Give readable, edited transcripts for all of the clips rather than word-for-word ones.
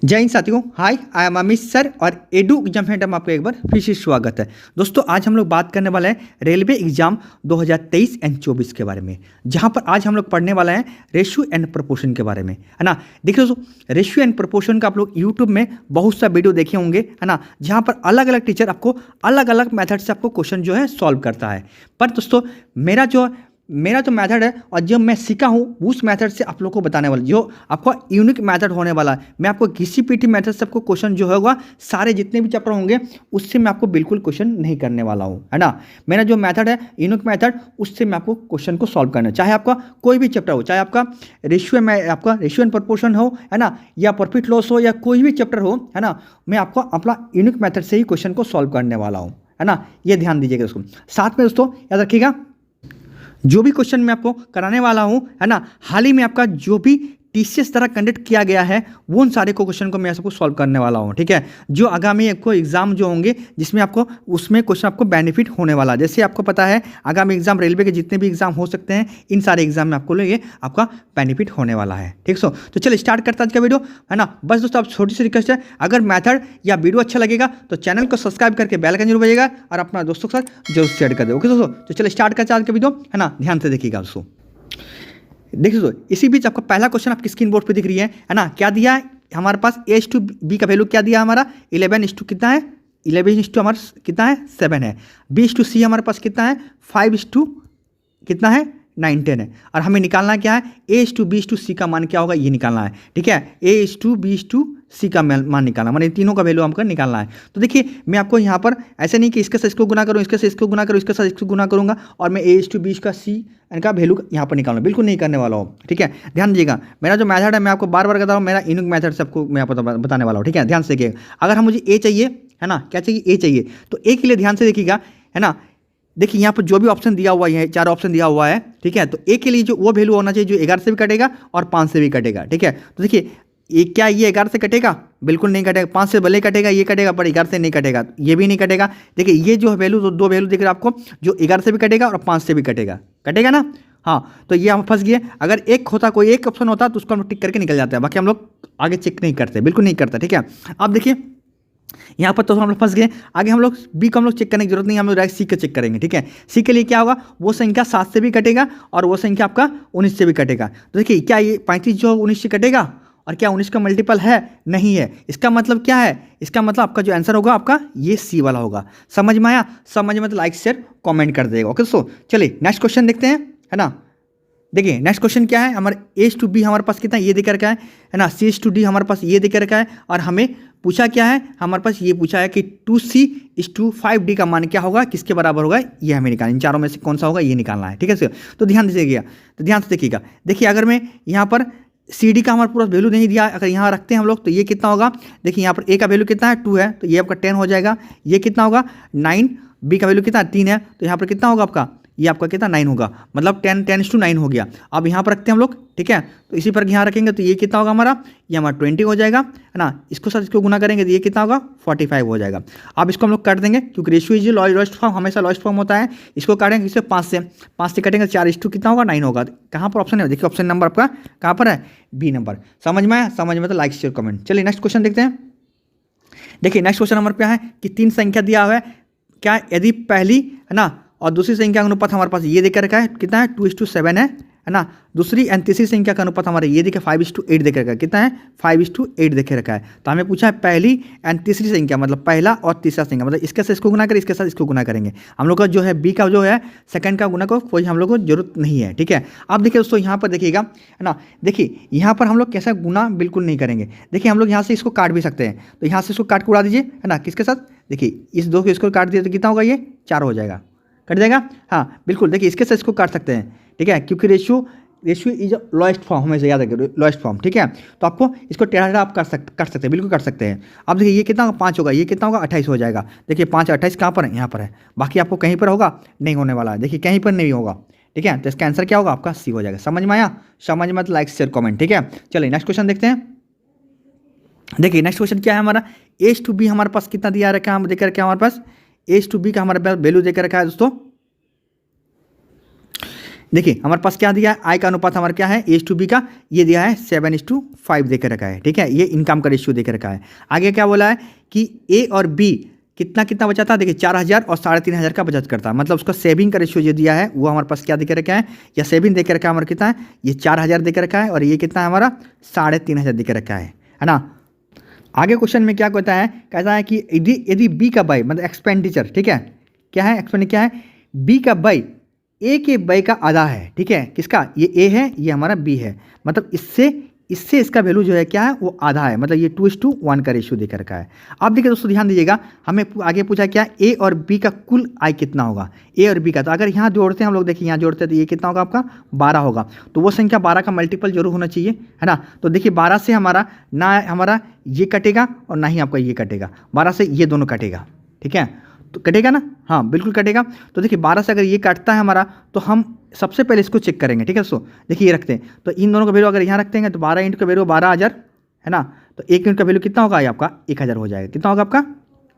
जय हिंद साथियों, हाय I am Amit sir और एडू एग्जाम सेंटर में आपका एक बार फिर से स्वागत है। दोस्तों आज हम लोग बात करने वाले हैं रेलवे एग्जाम 2023 एंड 24 के बारे में, जहां पर आज हम लोग पढ़ने वाला है रेशियो एंड प्रोपोर्शन के बारे में, है ना। देखिए दोस्तों, रेशियो एंड प्रोपोर्शन का आप लोग यूट्यूब में बहुत सा वीडियो देखे होंगे, है ना, जहाँ पर अलग अलग टीचर आपको अलग अलग मेथड से आपको क्वेश्चन जो है सॉल्व करता है। पर दोस्तों मेरा जो मेथड है और जो मैं सीखा हूँ उस मेथड से आप लोग को बताने वाला, जो आपका यूनिक मेथड होने वाला है। मैं आपको किसी पीटी मेथड से आपको क्वेश्चन जो होगा सारे जितने भी चैप्टर होंगे उससे मैं आपको बिल्कुल क्वेश्चन नहीं करने वाला हूँ, है ना। मेरा जो मेथड है यूनिक मेथड, उससे मैं आपको क्वेश्चन को सॉल्व करना है, चाहे आपका कोई भी चैप्टर हो, चाहे आपका रेशियो एंड प्रोपोर्शन हो, है ना, या प्रॉफिट लॉस हो, या कोई भी चैप्टर हो, है ना। मैं आपको अपना यूनिक मेथड से ही क्वेश्चन को सॉल्व करने वाला हूँ, है ना। ये ध्यान दीजिएगा दोस्तों। साथ में दोस्तों याद रखिएगा, जो भी क्वेश्चन मैं आपको कराने वाला हूं, है ना, हाल ही में आपका जो भी टीसीएस द्वारा कंडक्ट किया गया है वो उन सारे को क्वेश्चन को मैं सबको सॉल्व करने वाला हूं, ठीक है। जो आगामी आपको एग्जाम जो होंगे जिसमें आपको उसमें क्वेश्चन आपको बेनिफिट होने वाला है। जैसे आपको पता है आगामी एग्जाम रेलवे के जितने भी एग्जाम हो सकते हैं, इन सारे एग्जाम में आपको ये आपका बेनिफिट होने वाला है, ठीक। तो चलिए स्टार्ट करता है आज का वीडियो, है ना। बस दोस्तों आप छोटी सी रिक्वेस्ट है, अगर मैथड या वीडियो अच्छा लगेगा तो चैनल को सब्सक्राइब करके बेल आइकन जरूर बजाइएगा और अपना दोस्तों के साथ जरूर शेयर कर दे। ओके दोस्तों, तो चलिए स्टार्ट करते हैं आज का वीडियो, है ना। ध्यान से देखिएगा दोस्तों। देखिए दोस्तों, इसी बीच आपका पहला क्वेश्चन आपकी स्क्रीन बोर्ड पे दिख रही है ना। क्या दिया है हमारे पास, A/B का वैल्यू क्या दिया हमारा 11 कितना है, 11 हमारा कितना है 7 है। B/C हमारे पास कितना है 5 कितना है 9 10 है। और हमें निकालना क्या है A/B/C का मान क्या होगा ये निकालना है, ठीक है। A/B/C का मान निकालना, मान तीनों का वैल्यू हमको निकालना है। तो देखिए मैं आपको यहाँ पर ऐसे नहीं कि इसके साथ इसको गुना करूँ, इसके साथ इसको गुना करूँ, इसके साथ इसको गुना करूँगा और मैं A/B का C का वैल्यू यहाँ पर निकालूँ, बिल्कुल नहीं करने वाला हूँ, ठीक है। ध्यान दीजिएगा, मेरा जो मेथड है मैं आपको बार बार कहता हूँ, मेरा यूनिक मेथड से आपको मैं बताने वाला हूँ, ठीक है। ध्यान से देखिएगा, अगर हम मुझे A चाहिए, है ना, क्या चाहिए A चाहिए, तो A के लिए ध्यान से देखिएगा, है ना। देखिए यहाँ पर जो भी ऑप्शन दिया हुआ है, 4 ऑप्शन दिया हुआ है, ठीक है। तो A के लिए जो वो वैल्यू होना चाहिए जो 11 से भी कटेगा और 5 से भी कटेगा, ठीक है। तो देखिए क्या ये 11 से कटेगा, बिल्कुल नहीं कटेगा। 5 से भले कटेगा, ये कटेगा, पर 11 से नहीं कटेगा, ये भी नहीं कटेगा। देखिए ये जो वैल्यू, दो वैल्यू दिख रहा है आपको, जो 11 से भी कटेगा और 5 से भी कटेगा, कटेगा ना। हाँ, तो ये हम फंस गए। अगर एक होता, कोई एक ऑप्शन होता तो उसको हम टिक करके निकल जाते हैं, बाकी हम लोग आगे चेक नहीं करते, बिल्कुल नहीं करते, ठीक है। अब देखिए यहाँ पर तो हम लोग फंस गए। आगे हम लोग बी को हम लोग चेक करने की जरूरत नहीं, हम लोग डायरेक्ट सी का चेक करेंगे, ठीक है। सी के लिए क्या होगा, वो संख्या 7 से भी कटेगा और वो संख्या आपका 19 से भी कटेगा। तो देखिए क्या ये 35 जो 19 से कटेगा, और क्या 19 का मल्टीपल है, नहीं है। इसका मतलब क्या है, इसका मतलब आपका जो आंसर होगा आपका ये सी वाला होगा। समझ में आया? समझ में तो लाइक शेयर कॉमेंट कर देगा। ओके दोस्तों, चलिए नेक्स्ट क्वेश्चन देखते हैं, है ना। देखिए नेक्स्ट क्वेश्चन क्या है, हमारे A/B हमारे पास कितना ये देकर रखा है ना, C/D हमारे पास ये देकर रखा है, और हमें पूछा क्या है, हमारे पास ये पूछा है कि 2C/5D का मान क्या होगा, किसके बराबर होगा, ये हमें निकालना, इन चारों में से कौन सा होगा ये निकालना है, ठीक है। तो ध्यान दीजिएगा, तो ध्यान से देखिएगा। देखिए अगर मैं यहाँ पर CD का हमारा पूरा वैल्यू नहीं दिया, अगर यहाँ रखते हैं हम लोग तो ये कितना होगा। देखिए यहाँ पर A का वैल्यू कितना है 2 है, तो ये आपका 10 हो जाएगा। ये कितना होगा 9, B का वैल्यू कितना 3 है, तो यहाँ पर कितना होगा आपका, ये आपका कितना 9 होगा, मतलब 10:9 हो गया। अब यहाँ पर रखते हैं हम लोग, ठीक है। तो इसी पर यहाँ रखेंगे तो ये कितना होगा हमारा, ये हमारा 20 हो जाएगा, है ना। इसको साथ इसको गुना करेंगे तो ये कितना होगा 45 हो जाएगा। अब इसको हम लोग काट देंगे, क्योंकि रेशियो इज लॉस्ट फॉर्म, हमेशा लॉस्ट फॉर्म होता है। इसको काटेंगे इससे 5 से कटेंगे 4 कितना होगा 9 होगा। कहाँ पर ऑप्शन है, देखिए ऑप्शन नंबर आपका कहाँ पर है, बी नंबर। समझ में आया? समझ में तो लाइक शेयर कमेंट। चलिए नेक्स्ट क्वेश्चन देखते हैं। देखिए नेक्स्ट क्वेश्चन नंबर क्या है कि 3 संख्या दिया हुआ है, क्या यदि पहली, है ना, और दूसरी संख्या का अनुपात हमारे पास ये देकर रखा है, कितना है 2:7 है ना। दूसरी एंड तीसरी संख्या का अनुपात हमारे ये देखिए 5:8 देकर रखा है, कितना है 5:8 देकर रखा है। तो हमें पूछा है पहली एंड तीसरी संख्या, मतलब पहला और तीसरा संख्या, मतलब इसके साथ इसको गुना करें, इसके साथ इसको गुना करेंगे। हम लोग का जो है बी का जो है सेकंड का गुना को कोई हम लोग को जरूरत नहीं है, ठीक है। अब देखिए दोस्तों यहाँ पर देखिएगा, है ना। देखिए यहाँ पर हम लोग कैसा गुना बिल्कुल नहीं करेंगे। देखिए हम लोग यहाँ से इसको काट भी सकते हैं, तो यहाँ से इसको काट के उड़ा दीजिए, है ना। किसके साथ, देखिए इस 2 को इसको काट दिया तो कितना होगा, ये 4 हो जाएगा, कट जाएगा। हाँ बिल्कुल, देखिए इसके साथ इसको काट सकते हैं, ठीक है, क्योंकि रेशियो इज लोएस्ट फॉर्म, हमेशा याद रखिए लोएस्ट फॉर्म, ठीक है। तो आपको इसको टेढ़ा आप कर सकते हैं, बिल्कुल कर सकते हैं। अब देखिए ये कितना होगा 5 होगा, ये कितना होगा 28 हो जाएगा। देखिए 5 28 कहाँ पर है, यहाँ पर है। बाकी आपको कहीं पर होगा नहीं होने वाला है, देखिए कहीं पर नहीं होगा, ठीक है। तो इसका आंसर क्या होगा आपका सी हो जाएगा। समझ में आया? समझ में तो लाइक शेयर कॉमेंट, ठीक है। चलिए नेक्स्ट क्वेश्चन देखते हैं। देखिए नेक्स्ट क्वेश्चन क्या है हमारा, A/B हमारे पास कितना दिया रखा है, हम देकर रखा है हमारे पास A/B का हमारे पास वैल्यू देकर रखा है दोस्तों देखिए हमारे पास क्या दिया है, आई का अनुपात हमारा क्या है A/B का, ये दिया है 7:5 देकर रखा है। ठीक है, ये इनकम का रेशियो देकर रखा है। आगे क्या बोला है कि A और B कितना कितना बचाता है, देखिए 4,000 और 3,500 का बचत करता है, मतलब उसका सेविंग का रेशियो जो दिया है वो हमारे पास क्या देकर रखा है, या सेविंग देकर रखा है हमारा कितना है, ये 4,000 देकर रखा है और ये कितना है हमारा 3,500 देकर रखा है ना। आगे क्वेश्चन में क्या कहता है कि यदि बी का बाई मतलब एक्सपेंडिचर, ठीक है, क्या है एक्सपेंडिचर, क्या है बी का बाई ए के बाई का आधा है। ठीक है, किसका, ये ए है, ये हमारा बी है, मतलब इससे इसका वैल्यू जो है क्या है वो आधा है, मतलब ये 2:1 का रेशियो देकर रखा है। अब देखिए दोस्तों ध्यान दीजिएगा, हमें आगे पूछा क्या ए और बी का कुल आय कितना होगा, ए और बी का। तो अगर यहाँ जोड़ते हैं हम लोग, देखिए यहाँ जोड़ते हैं तो ये कितना होगा आपका 12 होगा, तो वो संख्या 12 का मल्टीपल जरूर होना चाहिए, है ना। तो देखिए 12 से हमारा ना हमारा ये कटेगा और ना ही आपका ये कटेगा, 12 से ये दोनों कटेगा। ठीक है, तो कटेगा ना, हाँ बिल्कुल कटेगा। तो देखिए 12 से अगर ये काटता है हमारा, तो हम सबसे पहले इसको चेक करेंगे। ठीक है दोस्तों, देखिए ये रखते हैं, तो इन दोनों का वैल्यू अगर यहाँ रखते हैं तो 12 इंटू का वैल्यू 12,000 है ना, तो 1 यूनिट का वैल्यू कितना होगा, ये आपका 1,000 हो जाएगा। कितना होगा आपका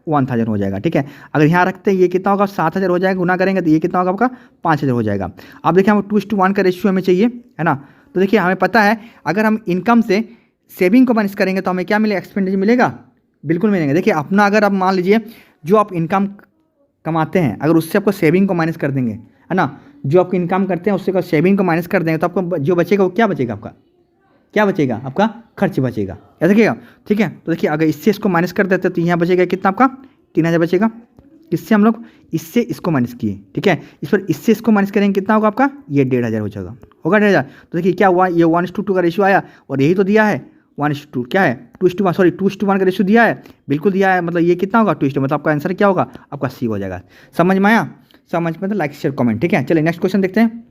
1,000 हो जाएगा। ठीक है, अगर यहाँ रखते हैं ये कितना होगा 7,000 हो जाएगा, गुना करेंगे तो ये कितना होगा आपका 5,000 हो जाएगा। अब देखिए हमें 2:1 का रेशियो हमें चाहिए, है ना। तो देखिए हमें पता है अगर हम इनकम से सेविंग को माइनस करेंगे तो हमें क्या मिलेगा, एक्सपेंडिचर मिलेगा, बिल्कुल मिलेंगे। देखिए अपना अगर आप मान लीजिए जो आप इनकम कमाते हैं, अगर उससे आपको सेविंग को माइनस कर देंगे, है ना, जो आपको इनकम करते हैं उससे सेविंग को माइनस कर देंगे तो आपको जो बचेगा वो क्या बचेगा, आपका क्या बचेगा, आपका खर्च बचेगा, ऐसा देखिएगा। ठीक है, तो देखिए अगर इससे इसको माइनस कर देते तो यहाँ बचेगा कितना आपका 3,000 बचेगा। इससे हम लोग इससे इसको माइनस किए, ठीक है, इस पर इससे इसको माइनस करेंगे कितना होगा आपका, ये 1,500 हो जाएगा, होगा 1,500। तो देखिए क्या हुआ, ये 1:2 का रेशियो आया और यही तो दिया है 1:2, क्या है 2:1 का रेशियो दिया है, बिल्कुल दिया है, मतलब ये कितना होगा 2:, मतलब आपका आंसर क्या होगा, आपका सी हो जाएगा। समझ में आया, समझ में तो लाइक शेयर कमेंट। ठीक है, चलिए नेक्स्ट क्वेश्चन देखते हैं।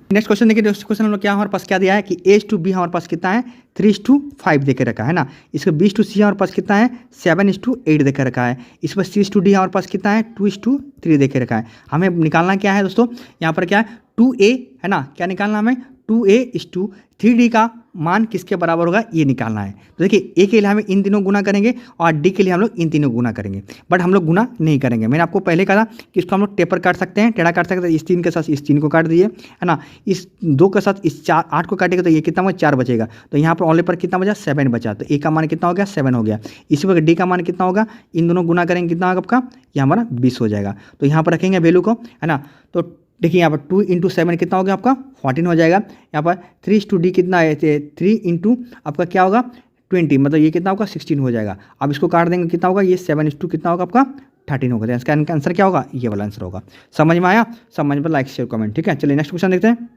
नेक्स्ट क्वेश्चन देखिए, नेक्स्ट क्वेश्चन हम लोग क्या हमारे पास क्या दिया है कि A/B हमारे पास कितना है 3:5 देकर रखा है ना। इसको B/C हमारे पास कितना है 7:8 देकर रखा है। इस पर C/D हमारे पास कितना है 2:3 देकर रखा है। हमें निकालना क्या है दोस्तों, यहाँ पर क्या है 2A है ना, क्या निकालना हमें 2A/3D का मान किसके बराबर होगा ये निकालना है। तो देखिए A के लिए हमें इन तीनों गुना करेंगे और D के लिए हम लोग इन तीनों गुना करेंगे, बट हम लोग गुना नहीं करेंगे। मैंने आपको पहले कहा कि इसको हम लोग टेपर काट सकते हैं, टेढ़ा काट सकते हैं, इस 3 के साथ इस 3 को काट दिए, है ना, इस 2 के साथ इस 8 को काटेगा तो ये कितना होगा 4 बचेगा। तो यहाँ पर ऑनली पर कितना बचा 7 बचा, तो A का मान कितना हो गया 7 हो गया। इसी पर D का मान कितना होगा, इन दोनों गुना करेंगे कितना होगा आपका, ये हमारा 20 हो जाएगा। तो यहाँ पर रखेंगे वैल्यू को, है ना। तो देखिए यहाँ पर 2 × 7 कितना हो गया आपका 14 हो जाएगा। यहाँ पर 3:D कितना है 3 × आपका क्या होगा 20, मतलब ये कितना होगा 16 हो जाएगा। अब इसको काट देंगे कितना होगा, ये 7:2 कितना होगा आपका 13 होगा। तो इसका आंसर क्या होगा, ये वाला आंसर होगा। समझ में आया, समझ में लाइक शेयर कमेंट। ठीक है, चलिए नेक्स्ट क्वेश्चन देखते हैं।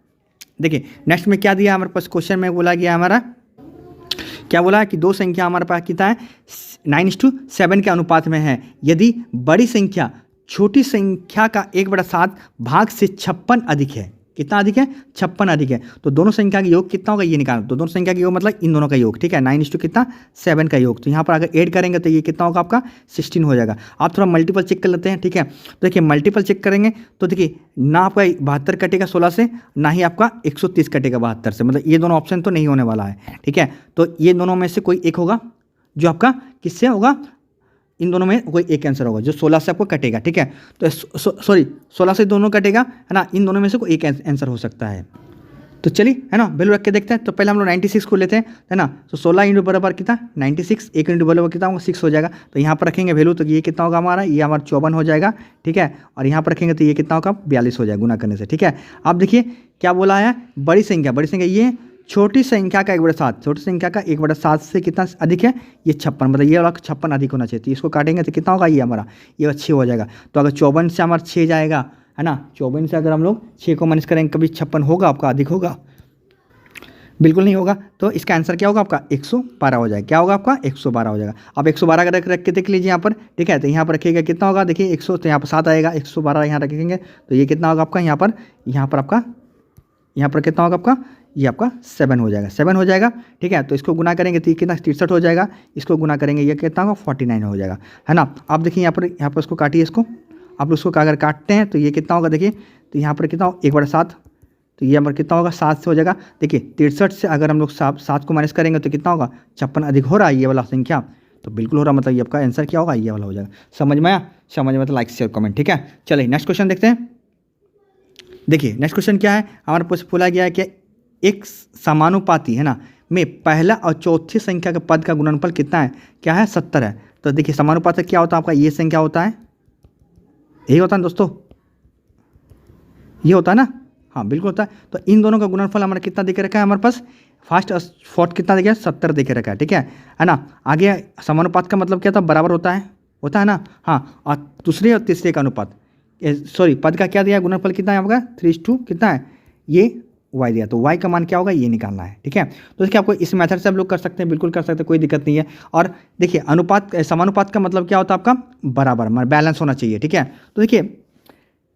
देखिए नेक्स्ट में क्या दिया हमारे पास, क्वेश्चन में बोला गया हमारा क्या बोला है कि दो संख्या हमारे पास कितना है 9:7 के अनुपात में है, यदि बड़ी संख्या छोटी संख्या का 1/7 भाग से 56 अधिक है। कितना अधिक है 56 अधिक है, तो दोनों संख्या का योग कितना होगा ये निकालना। तो दोनों संख्या का योग मतलब इन दोनों का योग, ठीक है, 9:7 का योग। तो यहाँ पर अगर ऐड करेंगे तो ये कितना होगा आपका 16 हो जाएगा। आप थोड़ा मल्टीपल चेक कर लेते हैं, ठीक है। तो देखिए मल्टीपल चेक करेंगे तो देखिए ना आपका 72 कटेगा 16 से, ना ही आपका 130 कटेगा 72 से, मतलब ये दोनों ऑप्शन तो नहीं होने वाला है, ठीक है। तो ये दोनों में से कोई एक होगा जो आपका किससे होगा, इन दोनों में कोई एक आंसर होगा जो 16 से आपको कटेगा, ठीक है। तो सॉरी 16 से दोनों कटेगा, है ना, इन दोनों में से कोई एक आंसर हो सकता है। तो चलिए, है ना, वैल्यू रख के देखते हैं। तो पहले हम लोग 96 को लेते हैं, है ना। तो 16 इंटू बराबर कितना 96, 1 इंटू बराबर कितना होगा 6 हो जाएगा। तो यहाँ पर रखेंगे वैल्यू, तो ये कितना होगा हमारा, ये हमारा 54 हो जाएगा, ठीक है। और यहाँ पर रखेंगे तो ये कितना होगा 42 हो जाएगा गुना करने से, ठीक है। अब देखिए क्या बोला है, बड़ी संख्या ये छोटी संख्या का 1/7, छोटी संख्या का 1/7 से कितना अधिक है, ये 56, मतलब ये वाला 56 अधिक होना चाहिए। तो इसको काटेंगे तो कितना होगा, ये हमारा ये 6 हो जाएगा। तो अगर 54 से हमारा 6 जाएगा, है ना, 54 से अगर हम लोग 6 को माइनस करेंगे कभी 56 होगा आपका, अधिक होगा, बिल्कुल नहीं होगा। तो इसका आंसर क्या होगा आपका 112 हो जाएगा। क्या होगा आपका 112 हो जाएगा। अब 112 का रख के देख लीजिए यहाँ पर, ठीक है। तो यहाँ पर रखिएगा कितना होगा, देखिए 100, तो यहाँ पर 7 आएगा, 112 यहाँ रखेंगे तो ये कितना होगा आपका, यहाँ पर आपका यहाँ पर कितना होगा आपका, ये आपका 7 हो जाएगा, 7 हो जाएगा, ठीक है। तो इसको गुना करेंगे तो ये कितना 63 हो जाएगा, इसको गुना करेंगे ये कितना होगा 49 हो जाएगा, है ना। आप देखिए यहाँ पर इसको काटिए, इसको आप उसको अगर काटते हैं तो ये कितना होगा, देखिए तो यहाँ पर कितना 1/7, तो ये यहाँ पर कितना होगा 7 से हो जाएगा। देखिए 63 से अगर हम लोग 7 को माइनस करेंगे तो कितना होगा 56 अधिक हो रहा है ये वाला संख्या, तो बिल्कुल हो रहा, मतलब ये आपका आंसर क्या होगा, ये वाला हो जाएगा। समझ में आया, समझ में तो लाइक शेयर कमेंट, ठीक है। चलिए नेक्स्ट क्वेश्चन देखते हैं। देखिए नेक्स्ट क्वेश्चन क्या है, हमारे पास बोला गया है कि एक समानुपाती है ना में पहला और चौथी संख्या के पद का गुणनफल कितना है, क्या है 70 है। तो देखिए समानुपाती क्या होता है आपका, ये संख्या होता है, यही होता है दोस्तों, ये होता है ना, हाँ बिल्कुल होता है। तो इन दोनों का गुणनफल हमारा कितना दे के रखा है, हमारे पास फर्स्ट और फोर्थ कितना देखिए 70 दे के रखा है, ठीक है ना। आगे समानुपात का मतलब क्या था, बराबर होता है ना, हाँ। और दूसरे और तीसरे का अनुपात, सॉरी पद का क्या दिया, गुणनफल कितना है आपका 3:2 कितना है, ये y दिया, तो y का मान क्या होगा ये निकालना है, ठीक है। तो देखिए आपको इस मेथड से आप लोग कर सकते हैं, बिल्कुल कर सकते हैं, कोई दिक्कत नहीं है। और देखिए अनुपात समानुपात का मतलब क्या होता है आपका, बराबर मतलब बैलेंस होना चाहिए, ठीक है। तो देखिए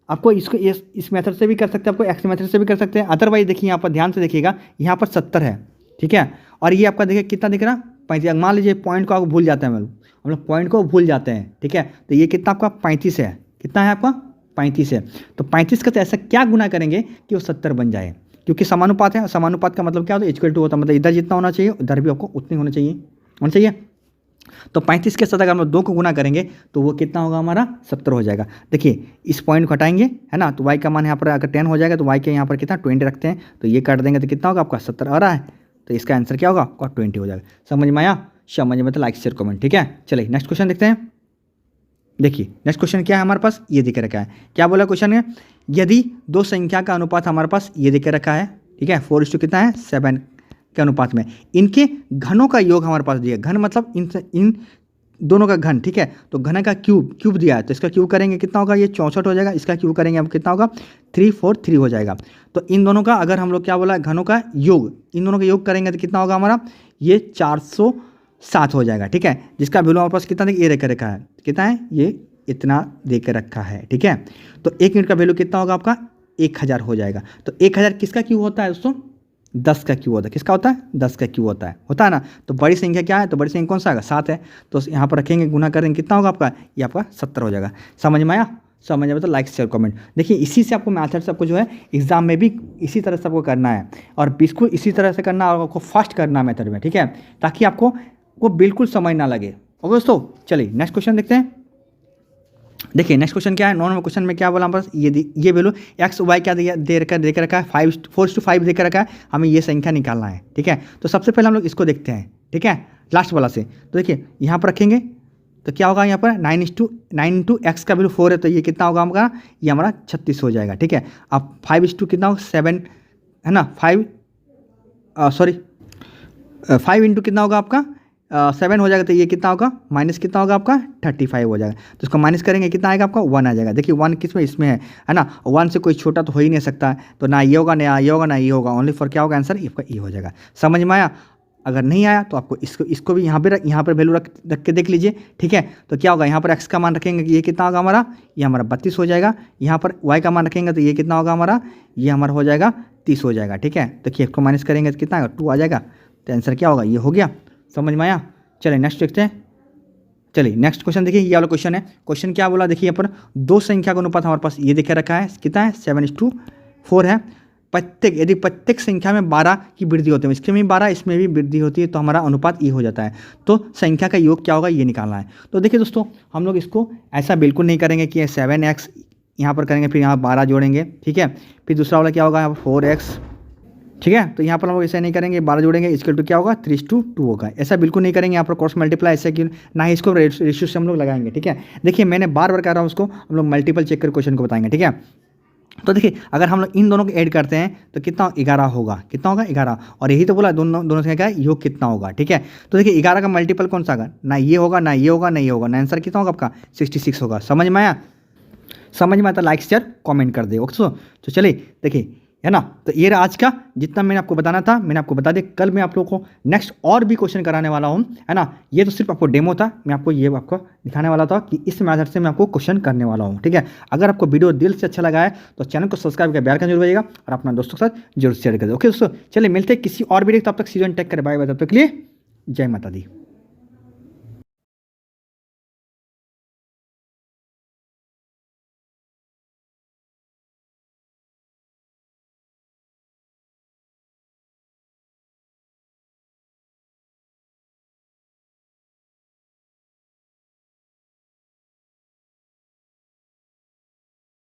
आपको इसको इस मेथड से भी कर सकते हैं, आपको एक्स मेथड से भी कर सकते हैं। अदरवाइज देखिए यहाँ पर ध्यान से देखिएगा, यहाँ पर 70 है, ठीक है, और ये आपका देखिए कितना दिख रहा 35। मान लीजिए पॉइंट को आप भूल जाते हैं, हम लोग पॉइंट को भूल जाते हैं, ठीक है। तो ये कितना आपका 35 है, कितना है आपका 35 है। तो 35 का तो ऐसा क्या गुना करेंगे कि वो 70 बन जाए, क्योंकि समानुपात है। समानुपात का मतलब क्या होता है, इक्वल टू होता है, मतलब इधर जितना होना चाहिए उधर भी आपको उतनी होना चाहिए। तो 35 के साथ अगर हम 2 को गुना करेंगे तो वो कितना होगा, हमारा 70 हो जाएगा। देखिए इस पॉइंट को हटाएंगे है ना, तो y का मान यहाँ पर अगर 10 हो जाएगा तो y के यहाँ पर कितना 20 रखते हैं, तो ये काट देंगे तो कितना होगा आपका 70 आ रहा है। तो इसका आंसर क्या होगा आपका 20 हो जाएगा। समझ में आया, समझ में तो लाइक शेयर कमेंट, ठीक है। चलिए नेक्स्ट क्वेश्चन देखते हैं। देखिए नेक्स्ट क्वेश्चन क्या है हमारे पास, ये दिख रखा है, क्या बोला क्वेश्चन में, यदि दो संख्या का अनुपात हमारे पास ये दिख रखा है, ठीक है, 4:7 कितना है 7 के अनुपात में इनके घनों का योग हमारे पास दिया, घन मतलब इन दोनों का घन, ठीक है। तो घन का क्यूब दिया है, तो इसका क्यूब करेंगे कितना होगा, ये 64 हो जाएगा। इसका क्यूब करेंगे अब कितना होगा 343 हो जाएगा। तो इन दोनों का अगर हम लोग क्या बोला, घनों का योग, इन दोनों का योग करेंगे तो कितना होगा हमारा, ये 407 हो जाएगा, ठीक है। जिसका वैल्यू हमारे पास कितना ये रखा है, कितना है ये इतना दे के रखा है, ठीक है। तो 1 यूनिट का वैल्यू कितना होगा आपका 1000 हो जाएगा। तो 1000 किसका क्यूब होता है दोस्तों, 10 का क्यूब होता है। किसका होता है, 10 का क्यूब होता है ना। तो बड़ी संख्या क्या है, तो बड़ी संख्या कौन सा आएगा 7 है। तो यहाँ पर रखेंगे, गुना करेंगे, कितना होगा आपका, ये आपका 70 हो जाएगा। समझ में आया, समझ में तो लाइक शेयर कमेंट। देखिए इसी से आपको मैथड से आपको जो है एग्जाम में भी इसी तरह से आपको करना है, और बिल्कुल इसी तरह से करना, और आपको फास्ट करना है मेथड में, ठीक है, ताकि आपको वो बिल्कुल समझ ना लगे। ओके दोस्तों, चलिए नेक्स्ट क्वेश्चन देखते हैं। देखिए नेक्स्ट क्वेश्चन क्या है, नॉर्मल क्वेश्चन में क्या बोला हमारे पास, ये वैल्यू एक्स वाई क्या दे रखा है 4:5 दे रखा है, हमें ये संख्या निकालना है, ठीक है। तो सबसे पहले हम लोग इसको देखते हैं, ठीक है, लास्ट वाला से। तो देखिए यहाँ पर रखेंगे तो क्या होगा, यहाँ पर 9 x का वैल्यू 4 है, तो ये कितना होगा हमारा, ये हमारा 36 हो जाएगा, ठीक है। अब 5 कितना होगा 7 है ना, 5 इंटू कितना होगा आपका 7 हो जाएगा, तो ये कितना होगा माइनस कितना होगा आपका 35 हो जाएगा। तो इसको माइनस करेंगे कितना आएगा आपका 1 आ जाएगा। देखिए 1 किस में, इसमें है ना, 1 से कोई छोटा तो हो ही नहीं सकता, तो ना ये होगा ना ये होगा ना ये होगा, ओनली फॉर क्या होगा आंसर आपका ये हो जाएगा। समझ में आया। अगर नहीं आया तो आपको इसको भी यहाँ पर वैल्यू रख के देख लीजिए, ठीक है। तो क्या होगा, यहाँ पर x का मान रखेंगे, ये कितना होगा हमारा, ये हमारा 32 हो जाएगा। यहाँ पर y का मान रखेंगे तो ये कितना होगा हमारा, ये हमारा हो जाएगा 30 हो जाएगा, ठीक है। देखिए इसको माइनस करेंगे तो कितना आएगा 2 आ जाएगा। तो आंसर क्या होगा, ये हो गया। समझ में आया। चलिए नेक्स्ट देखते हैं। चलिए नेक्स्ट क्वेश्चन देखिए, ये वाला क्वेश्चन है। क्वेश्चन क्या बोला, देखिए यहाँ पर दो संख्या का अनुपात हमारे पास ये दिखा रखा है, कितना है 7:4 है। यदि प्रत्येक संख्या में 12 की वृद्धि होती है, इसमें भी 12 इसमें भी वृद्धि होती है, तो हमारा अनुपात ये हो जाता है। तो संख्या का योग क्या होगा ये निकालना है। तो देखिए दोस्तों, हम लोग इसको ऐसा बिल्कुल नहीं करेंगे कि 7x यहाँ पर करेंगे, फिर यहाँ 12 जोड़ेंगे, ठीक है। फिर दूसरा वाला क्या होगा, यहाँ पर 4x, ठीक है। तो यहाँ पर हम लोग ऐसा नहीं करेंगे, 12 जोड़ेंगे, इसके टू क्या होगा 3:2 होगा, ऐसा बिल्कुल नहीं करेंगे। यहाँ पर क्रॉस मल्टीप्लाई ऐसे कि ना ही इसको रेशियो से हम लोग लगाएंगे, ठीक है। देखिए मैंने बार बार कह रहा हूँ, उसको हम लोग मल्टीपल चेक कर क्वेश्चन को बताएंगे, ठीक है। तो देखिए अगर हम लोग इन दोनों को ऐड करते हैं तो कितना 11 होगा, कितना होगा 11, और यही तो बोला दोनों से क्या है योग कितना होगा, ठीक है। तो देखिए 11 का मल्टीपल कौन सा होगा, ना ये होगा ना ये होगा ना ये होगा, ना आंसर कितना होगा आपका 66 होगा। समझ में आया, समझ में आता लाइक शेयर कमेंट कर दे। ओके तो चलिए देखिए, है ना। तो ये रहा आज का, जितना मैंने आपको बताना था मैंने आपको बता दिया। कल मैं आप लोगों को नेक्स्ट और भी क्वेश्चन कराने वाला हूँ, है ना। ये तो सिर्फ आपको डेमो था, मैं आपको ये आपको दिखाने वाला था कि इस मेथड से मैं आपको क्वेश्चन करने वाला हूँ, ठीक है। अगर आपको वीडियो दिल से अच्छा लगा है तो चैनल को सब्सक्राइब कर बेल आइकन जरूर बजाइएगा, और अपना दोस्तों के साथ जरूर शेयर कर दे। ओके दोस्तों, चलिए मिलते हैं किसी और वीडियो, तब तक सीजन टेक कर, बाय बाय, तब तक के लिए जय माता दी।